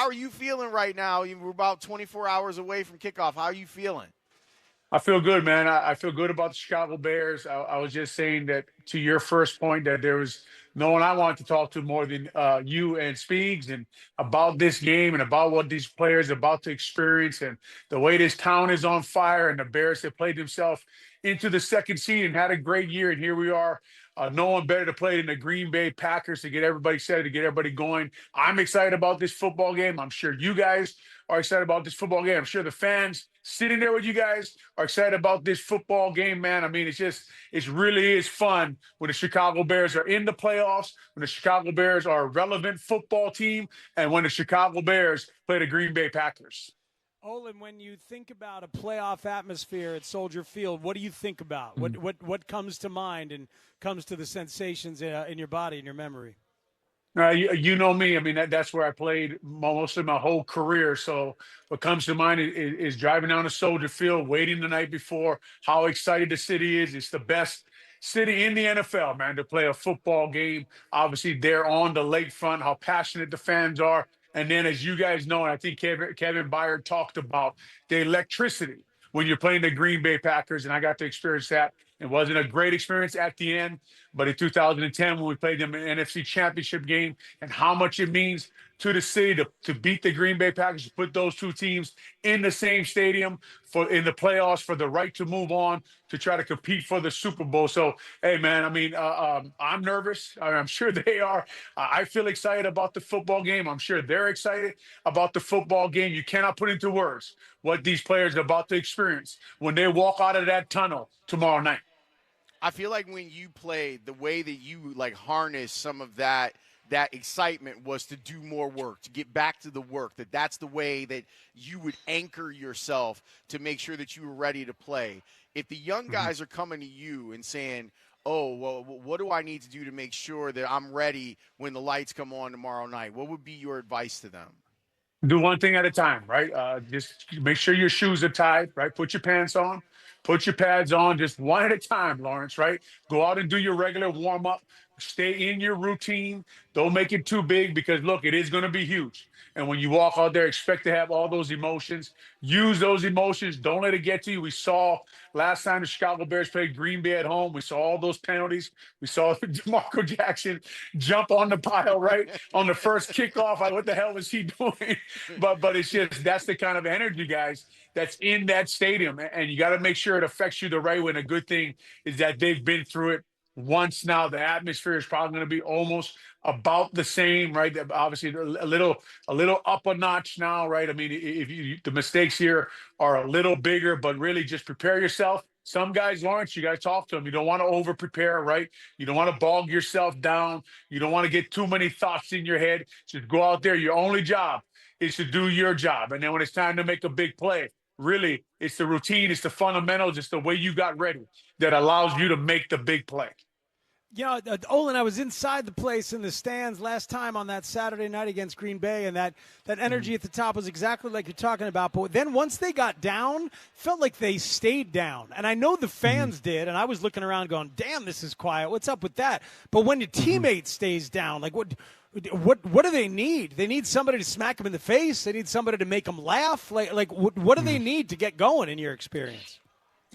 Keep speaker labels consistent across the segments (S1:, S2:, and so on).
S1: how are you feeling right now? We're about 24 hours away from kickoff. How are you feeling?
S2: I feel good, man. I feel good about the Chicago Bears. I was just saying that to your first point that there was no one I wanted to talk to more than you and Speaks and about this game and about what these players are about to experience and the way this town is on fire and the Bears have played themselves into the second seed and had a great year. And here we are. No one better to play than the Green Bay Packers to get everybody excited, to get everybody going. I'm excited about this football game. I'm sure you guys are excited about this football game. I'm sure the fans sitting there with you guys are excited about this football game, man. I mean, it really is fun when the Chicago Bears are in the playoffs, when the Chicago Bears are a relevant football team, and when the Chicago Bears play the Green Bay Packers.
S3: Olin, when you think about a playoff atmosphere at Soldier Field, what do you think about? What comes to mind and comes to the sensations in your body, in your memory?
S2: You know me. I mean, that's where I played most of my whole career. So what comes to mind is driving down to Soldier Field, waiting the night before, how excited the city is. It's the best city in the NFL, man, to play a football game. Obviously, they're on the lakefront, how passionate the fans are. And then, as you guys know, and I think Kevin Byard talked about the electricity when you're playing the Green Bay Packers, and I got to experience that. It wasn't a great experience at the end, but in 2010, when we played them in an NFC Championship game, and how much it means to the city to beat the Green Bay Packers, to put those two teams in the same stadium in the playoffs for the right to move on to try to compete for the Super Bowl. So, hey, man, I mean, I'm nervous. I'm sure they are. I feel excited about the football game. I'm sure they're excited about the football game. You cannot put into words what these players are about to experience when they walk out of that tunnel tomorrow night.
S1: I feel like when you played, the way that you like harness some of that excitement was to do more work, to get back to the work. That's the way that you would anchor yourself to make sure that you were ready to play. If the young guys are coming to you and saying, "Oh, well, what do I need to do to make sure that I'm ready when the lights come on tomorrow night?" What would be your advice to them?
S2: Do one thing at a time, right? Just make sure your shoes are tied, right? Put your pants on, put your pads on, just one at a time, Lawrence, right? Go out and do your regular warm up. Stay in your routine. Don't make it too big because, look, it is going to be huge. And when you walk out there, expect to have all those emotions. Use those emotions. Don't let it get to you. We saw last time the Chicago Bears played Green Bay at home. We saw all those penalties. We saw DeMarco Jackson jump on the pile, right? On the first kickoff. Like, what the hell was he doing? But it's just that's the kind of energy, guys, that's in that stadium. And you got to make sure it affects you the right way. And a good thing is that they've been through it once now. The atmosphere is probably going to be almost about the same, right? Obviously, a little up a notch now, right? I mean, if the mistakes here are a little bigger, but really just prepare yourself. Some guys, Lawrence, you got to talk to them. You don't want to over prepare, right? You don't want to bog yourself down. You don't want to get too many thoughts in your head. Just go out there. Your only job is to do your job. And then when it's time to make a big play, really, it's the routine, it's the fundamentals, it's the way you got ready that allows you to make the big play.
S3: You know, Olin, I was inside the place in the stands last time on that Saturday night against Green Bay, and that energy at the top was exactly like you're talking about. But then once they got down, felt like they stayed down. And I know the fans did, and I was looking around going, damn, this is quiet. What's up with that? But when your teammate stays down, like what do they need? They need somebody to smack them in the face. They need somebody to make them laugh. Like what do they need to get going in your experience?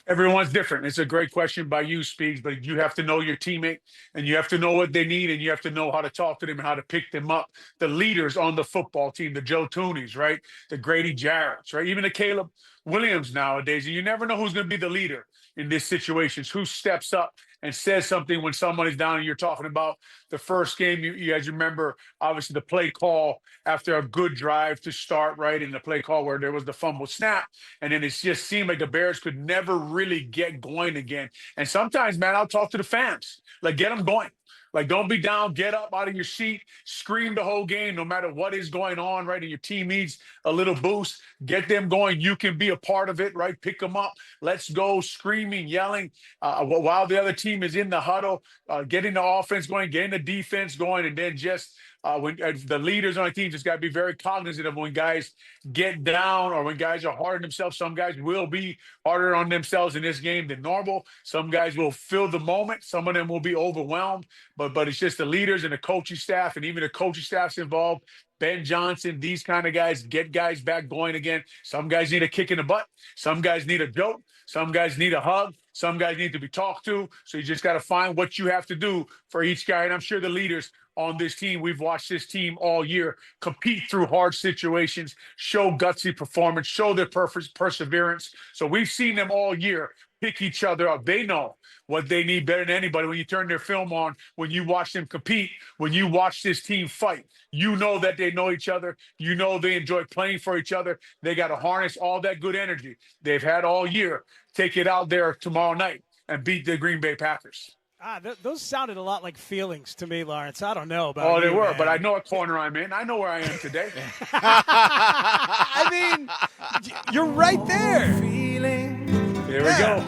S2: Everyone's different. It's a great question by you, Speaks, but you have to know your teammate and you have to know what they need and you have to know how to talk to them and how to pick them up. The leaders on the football team, the Joe Toonies, right? The Grady Jarretts, right? Even the Caleb Williams nowadays. And you never know who's going to be the leader in this situation, who steps up and says something when somebody's down. And you're talking about the first game. You guys remember, obviously, the play call after a good drive to start, right? In the play call where there was the fumble snap. And then it just seemed like the Bears could never really get going again. And sometimes, man, I'll talk to the fans. Like, get them going. Like, don't be down, get up out of your seat, scream the whole game, no matter what is going on, right? And your team needs a little boost. Get them going. You can be a part of it, right? Pick them up. Let's go screaming, yelling while the other team is in the huddle, getting the offense going, getting the defense going, and then just when the leaders on the team just got to be very cognizant of when guys get down or when guys are hard on themselves. Some guys will be harder on themselves in this game than normal. Some guys will feel the moment. Some of them will be overwhelmed. But it's just the leaders and the coaching staff, and even the coaching staff's involved. Ben Johnson, these kind of guys, get guys back going again. Some guys need a kick in the butt. Some guys need a joke. Some guys need a hug. Some guys need to be talked to. So you just got to find what you have to do for each guy. And I'm sure the leaders on this team, we've watched this team all year compete through hard situations, show gutsy performance, show their perseverance. So we've seen them all year pick each other up. They know what they need better than anybody. When you turn their film on, when you watch them compete, when you watch this team fight, you know that they know each other. You know they enjoy playing for each other. They got to harness all that good energy they've had all year, take it out there tomorrow night and beat the Green Bay Packers.
S3: Those sounded a lot like feelings to me, Lawrence. I don't know about
S2: Oh, they
S3: you,
S2: were,
S3: man.
S2: but I know what corner I'm in. I know where I am today.
S3: I mean, you're right there.
S2: There we go.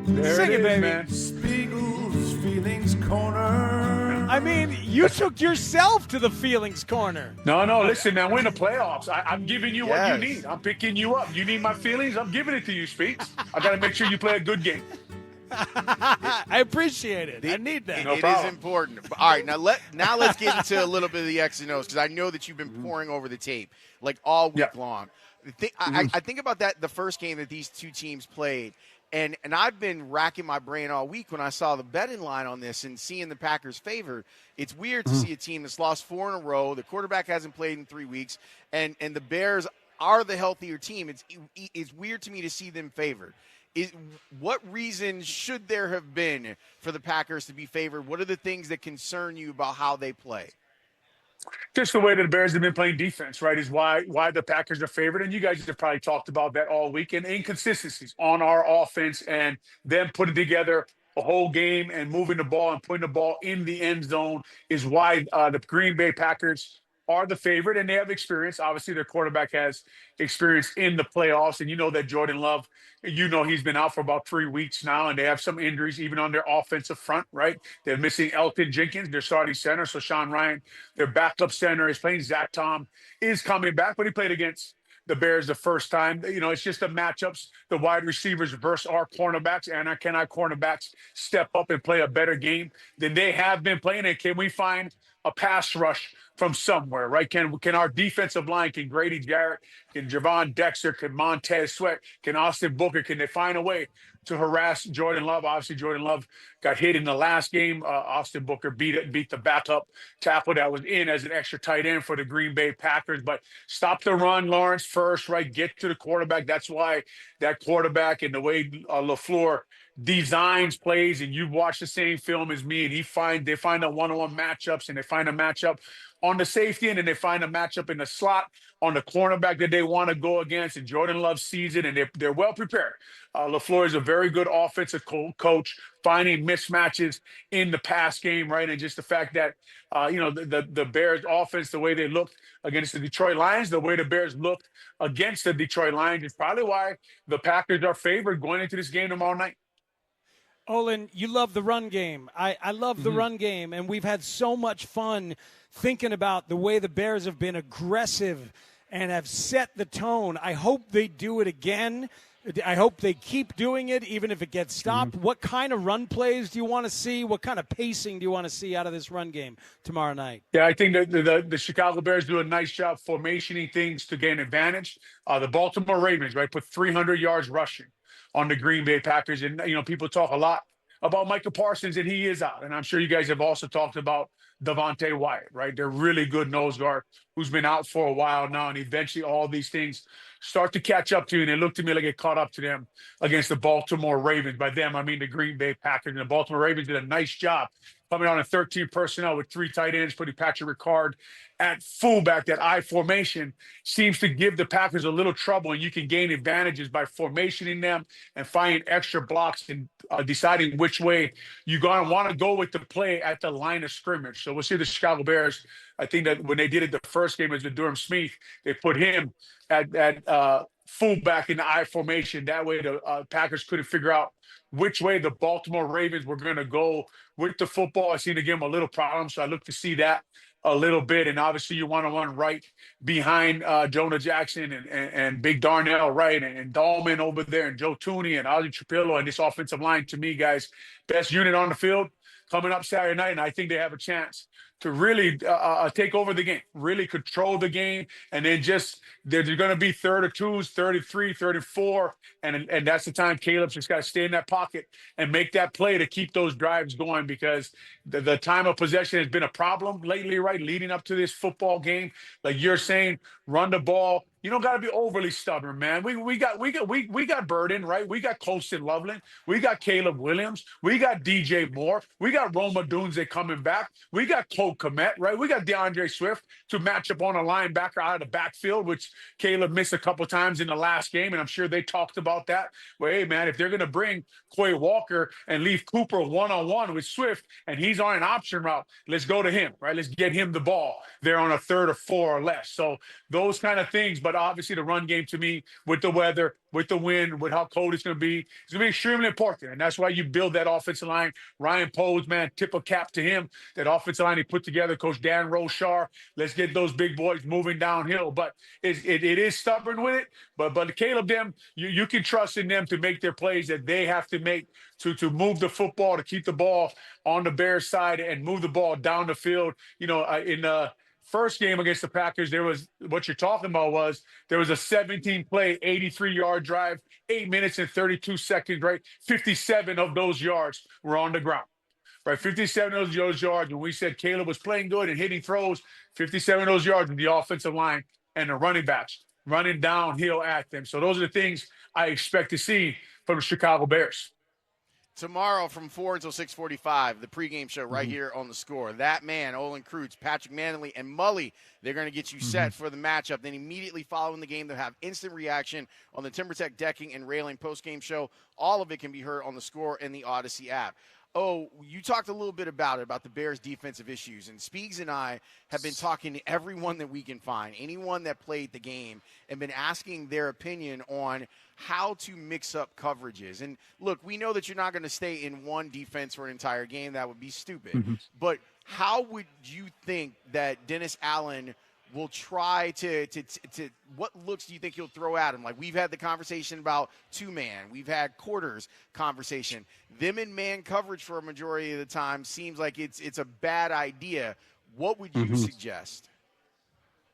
S2: There
S3: Sing it,
S2: is,
S3: baby.
S2: man.
S4: Spiegel's Feelings Corner.
S3: I mean, you took yourself to the feelings corner.
S2: No, listen, man, we're in the playoffs. I'm giving you what you
S1: Yes.
S2: need. I'm picking you up. You need my feelings? I'm giving it to you, Speaks. I got to make sure you play a good game.
S3: I appreciate it. I need that.
S2: No
S1: It is
S2: problem.
S1: important. All right, now let's get into a little bit of the X and O's because I know that you've been pouring over the tape like all week
S2: Yeah.
S1: long. I think about that the first game that these two teams played, and I've been racking my brain all week when I saw the betting line on this and seeing the Packers favor. It's weird to see a team that's lost 4 in a row. The quarterback hasn't played in 3 weeks, and the Bears are the healthier team. It's weird to me to see them favored. What reason should there have been for the Packers to be favored? What are the things that concern you about how they play?
S2: Just the way that the Bears have been playing defense, right, is why the Packers are favored. And you guys have probably talked about that all week. And inconsistencies on our offense and them putting together a whole game and moving the ball and putting the ball in the end zone is why the Green Bay Packers are the favorite, and they have experience. Obviously, their quarterback has experience in the playoffs, and you know that Jordan Love, he's been out for about 3 weeks now, and they have some injuries even on their offensive front, right? They're missing Elton Jenkins, their starting center, so Sean Ryan, their backup center, is playing. Zach Tom is coming back, but he played against the Bears the first time. It's just the matchups, the wide receivers versus our cornerbacks, and can our cornerbacks step up and play a better game than they have been playing? And can we find a pass rush from somewhere, right? Can our defensive line, can Grady Jarrett, can Javon Dexter, can Montez Sweat, can Austin Booker, can they find a way to harass Jordan Love? Obviously, Jordan Love got hit in the last game. Austin Booker beat the backup tackle that was in as an extra tight end for the Green Bay Packers. But stop the run, Lawrence, first, right? Get to the quarterback. That's why that quarterback and the way LaFleur designs plays, and you've watched the same film as me, and they find a one-on-one matchups, and they find a matchup on the safety, and then they find a matchup in the slot on the cornerback that they want to go against, and Jordan Love sees it, and they're well prepared. LaFleur is a very good offensive coach, finding mismatches in the pass game, right? And just the fact that, the Bears offense, the way they looked against the Detroit Lions, the way the Bears looked against the Detroit Lions is probably why the Packers are favored going into this game tomorrow night.
S3: Olin, you love the run game. I love the run game, and we've had so much fun thinking about the way the Bears have been aggressive and have set the tone. I hope they do it again. I hope they keep doing it, even if it gets stopped. What kind of run plays do you want to see? What kind of pacing do you want to see out of this run game tomorrow night?
S2: Yeah, I think that the Chicago Bears do a nice job formationing things to gain advantage. The Baltimore Ravens, right, put 300 yards rushing on the Green Bay Packers. And, people talk a lot about Micah Parsons, and he is out. And I'm sure you guys have also talked about Devontae Wyatt, right? They're really good nose guard who's been out for a while now. And eventually all these things start to catch up to you. And it looked to me like it caught up to them against the Baltimore Ravens. By them, I mean the Green Bay Packers. And the Baltimore Ravens did a nice job coming out in 13 personnel with 3 tight ends, putting Patrick Ricard at fullback. That I formation seems to give the Packers a little trouble, and you can gain advantages by formationing them and finding extra blocks and deciding which way you're going to want to go with the play at the line of scrimmage. So we'll see the Chicago Bears. I think that when they did it the first game as the Durham Smith, they put him at fullback in the I formation. That way the Packers couldn't figure out which way the Baltimore Ravens were going to go with the football. I seem to give them a little problem, so I look to see that a little bit. And obviously you want to run right behind Jonah Jackson and Big Darnell Wright and Dahlman over there and Joe Tooney and Ozzie Trapillo and this offensive line. To me, guys, best unit on the field coming up Saturday night, and I think they have a chance to really take over the game, really control the game, and then just they're going to be 32s, 33, 34, and that's the time Caleb's just got to stay in that pocket and make that play to keep those drives going, because the time of possession has been a problem lately, right, leading up to this football game. Like you're saying, run the ball. You don't got to be overly stubborn, man. We got Burden, right? We got Colston Loveland. We got Caleb Williams. We got DJ Moore. We got Roma Dunze coming back. We got Cole Kmet, right? We got DeAndre Swift to match up on a linebacker out of the backfield, which Caleb missed a couple times in the last game, and I'm sure they talked about that. Well, hey, man, if they're going to bring Quay Walker and leave Cooper one-on-one with Swift, and he's on an option route, let's go to him, right? Let's get him the ball there on a 3rd or 4 or less. So those kind of things. But obviously the run game to me, with the weather, with the wind, with how cold it's going to be extremely important. And that's why you build that offensive line. Ryan Poles, man, tip of cap to him. That offensive line he put together, Coach Dan Roshar. Let's get those big boys moving downhill. But it is stubborn with it. But Caleb, them, you can trust in them to make their plays that they have to make to move the football, to keep the ball on the Bears side and move the ball down the field. You know, in first game against the Packers, there was what you're talking about was there was a 17-play, 83-yard drive, 8 minutes and 32 seconds, right? 57 of those yards were on the ground, right? 57 of those yards. When we said Caleb was playing good and hitting throws, 57 of those yards with the offensive line and the running backs running downhill at them. So those are the things I expect to see from the Chicago Bears.
S1: Tomorrow from 4 until 6:45, the pregame show right here on The Score. That man, Olin Kreutz, Patrick Manley, and Mully, they're going to get you set for the matchup. Then immediately following the game, they'll have instant reaction on the TimberTech Decking and Railing postgame show. All of it can be heard on The Score and the Odyssey app. Oh, you talked a little bit about the Bears' defensive issues, and Speegs and I have been talking to everyone that we can find, anyone that played the game, and been asking their opinion on how to mix up coverages. And look, we know that you're not going to stay in one defense for an entire game. That would be stupid. But how would you think that Dennis Allen will try to what looks do you think he'll throw at him? Like, we've had the conversation about two-man. We've had quarters conversation. Them in man coverage for a majority of the time seems like it's a bad idea. What would you suggest?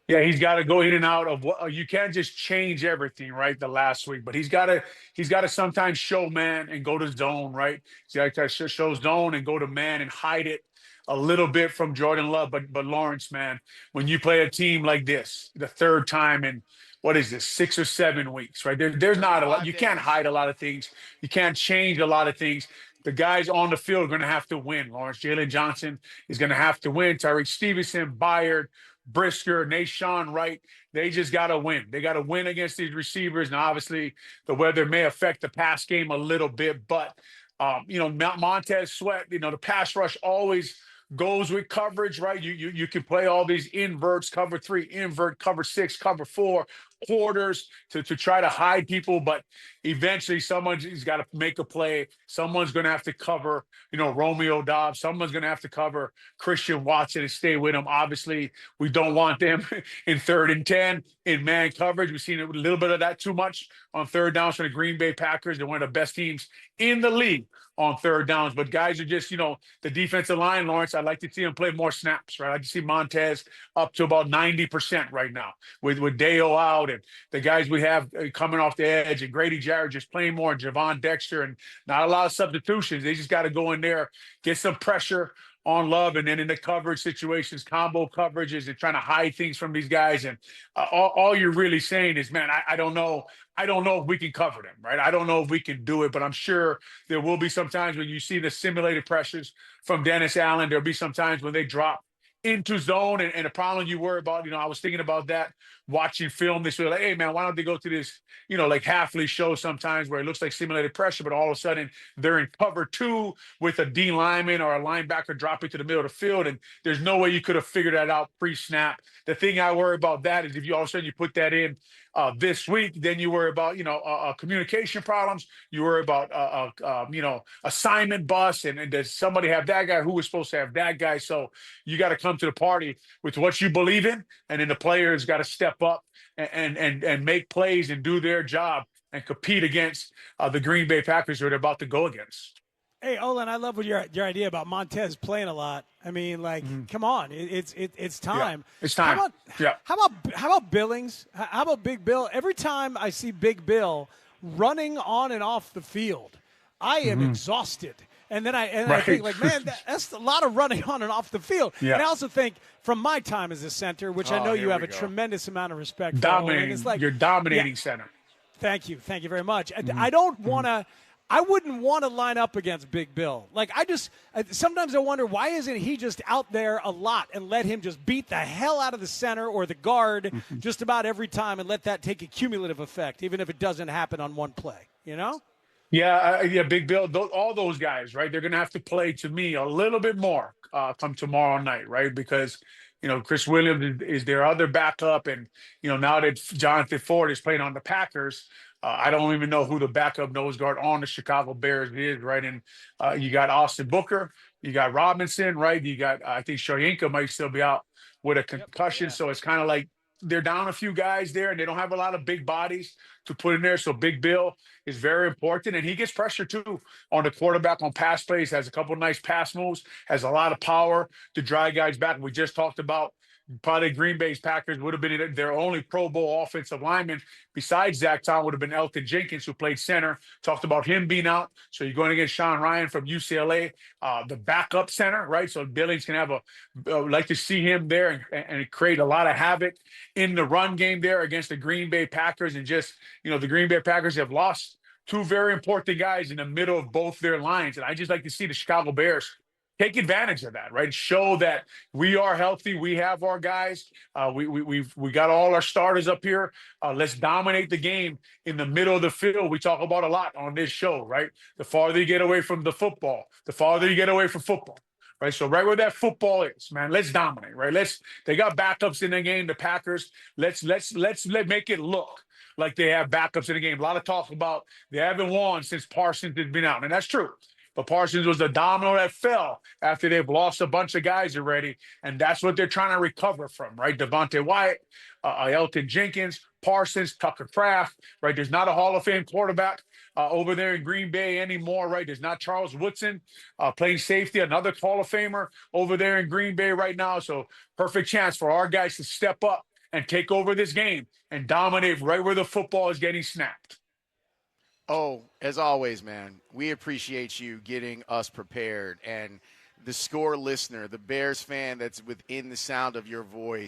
S2: Yeah, he's got to go in and out of what you can't just change everything, right? The last week, but he's got to sometimes show man and go to zone, right? He's got to show zone and go to man and hide it a little bit from Jordan Love. But Lawrence, man, when you play a team like this, the third time in what is this, 6 or 7 weeks, right? There's not a lot. You can't hide a lot of things. You can't change a lot of things. The guys on the field are going to have to win. Lawrence, Jalen Johnson is going to have to win. Tyreek Stevenson, Byard, Brisker, Nashawn Wright, they just got to win. They got to win against these receivers. Now, obviously, the weather may affect the pass game a little bit, but, Montez Sweat, the pass rush always goes with coverage, right? You can play all these inverts, cover 3, invert, cover 6, cover 4, quarters to try to hide people, but eventually someone's got to make a play. Someone's going to have to cover, Romeo Dobbs. Someone's going to have to cover Christian Watson and stay with him. Obviously, we don't want them in 3rd and 10 in man coverage. We've seen a little bit of that too much on 3rd downs from the Green Bay Packers. They're one of the best teams in the league on 3rd downs, but guys are just, the defensive line, Lawrence, I'd like to see them play more snaps, right? I'd like to see Montez up to about 90% right now with Deo out and the guys we have coming off the edge and Grady Jarrett just playing more and Javon Dexter and not a lot of substitutions. They just got to go in there, get some pressure on Love, and then in the coverage situations, combo coverages, and trying to hide things from these guys. And all you're really saying is, man, I don't know. I don't know if we can cover them, right? I don't know if we can do it, but I'm sure there will be some times when you see the simulated pressures from Dennis Allen. There'll be some times when they drop into zone, and the problem you worry about, I was thinking about that watching film this week. Like, hey, man, why don't they go to this, like Halfley show sometimes where it looks like simulated pressure, but all of a sudden they're in cover 2 with a D lineman or a linebacker dropping to the middle of the field, and there's no way you could have figured that out pre-snap. The thing I worry about that is if you all of a sudden you put that in this week, then you worry about, communication problems. You worry about, assignment bust, and does somebody have that guy? Who was supposed to have that guy? So you got to come to the party with what you believe in, and then the players got to step up and make plays and do their job and compete against the Green Bay Packers who they're about to go against.
S3: Hey, Olin, I love what your idea about Montez playing a lot. I mean, like, come on, it's time.
S2: Yeah, it's time.
S3: How about Billings? How about Big Bill? Every time I see Big Bill running on and off the field, I am exhausted. And then I think, like, man, that's a lot of running on and off the field.
S2: Yeah.
S3: And I also think, from my time as a center, which I know you have a tremendous amount of respect for, Olin, it's like,
S2: you're dominating center.
S3: Thank you very much. I don't want to. I wouldn't want to line up against Big Bill. Like, sometimes I wonder, why isn't he just out there a lot and let him just beat the hell out of the center or the guard just about every time and let that take a cumulative effect, even if it doesn't happen on one play, you know?
S2: Yeah, Big Bill, all those guys, right? They're going to have to play, to me, a little bit more come tomorrow night, right? Because, Chris Williams is their other backup. And, now that Jonathan Ford is playing on the Packers, I don't even know who the backup nose guard on the Chicago Bears is, right? And you got Austin Booker, you got Robinson, right? You got, I think Shoyinka might still be out with a concussion. Yep. So it's kind of like they're down a few guys there, and they don't have a lot of big bodies to put in there. So Big Bill is very important, and he gets pressure too on the quarterback on pass plays, has a couple of nice pass moves, has a lot of power to drive guys back. We just talked about probably Green Bay's Packers would have been their only Pro Bowl offensive lineman besides Zach Tom would have been Elton Jenkins, who played center. Talked about him being out. So you're going against Sean Ryan from UCLA, the backup center, right? So Billings can have like to see him there and create a lot of havoc in the run game there against the Green Bay Packers. And just, the Green Bay Packers have lost two very important guys in the middle of both their lines. And I just like to see the Chicago Bears take advantage of that, right? Show that we are healthy. We have our guys. We got all our starters up here. Let's dominate the game in the middle of the field. We talk about a lot on this show, right? The farther you get away from the football, the farther you get away from football, right? So right where that football is, man, let's dominate, right? They got backups in the game, the Packers. Let's make it look like they have backups in the game. A lot of talk about they haven't won since Parsons has been out, and that's true. But Parsons was the domino that fell after they've lost a bunch of guys already, and that's what they're trying to recover from, right? Devontae Wyatt, Elton Jenkins, Parsons, Tucker Kraft, right? There's not a Hall of Fame quarterback over there in Green Bay anymore, right? There's not Charles Woodson playing safety, another Hall of Famer over there in Green Bay right now. So perfect chance for our guys to step up and take over this game and dominate right where the football is getting snapped.
S1: Oh, as always, man, we appreciate you getting us prepared. And the Score listener, the Bears fan that's within the sound of your voice,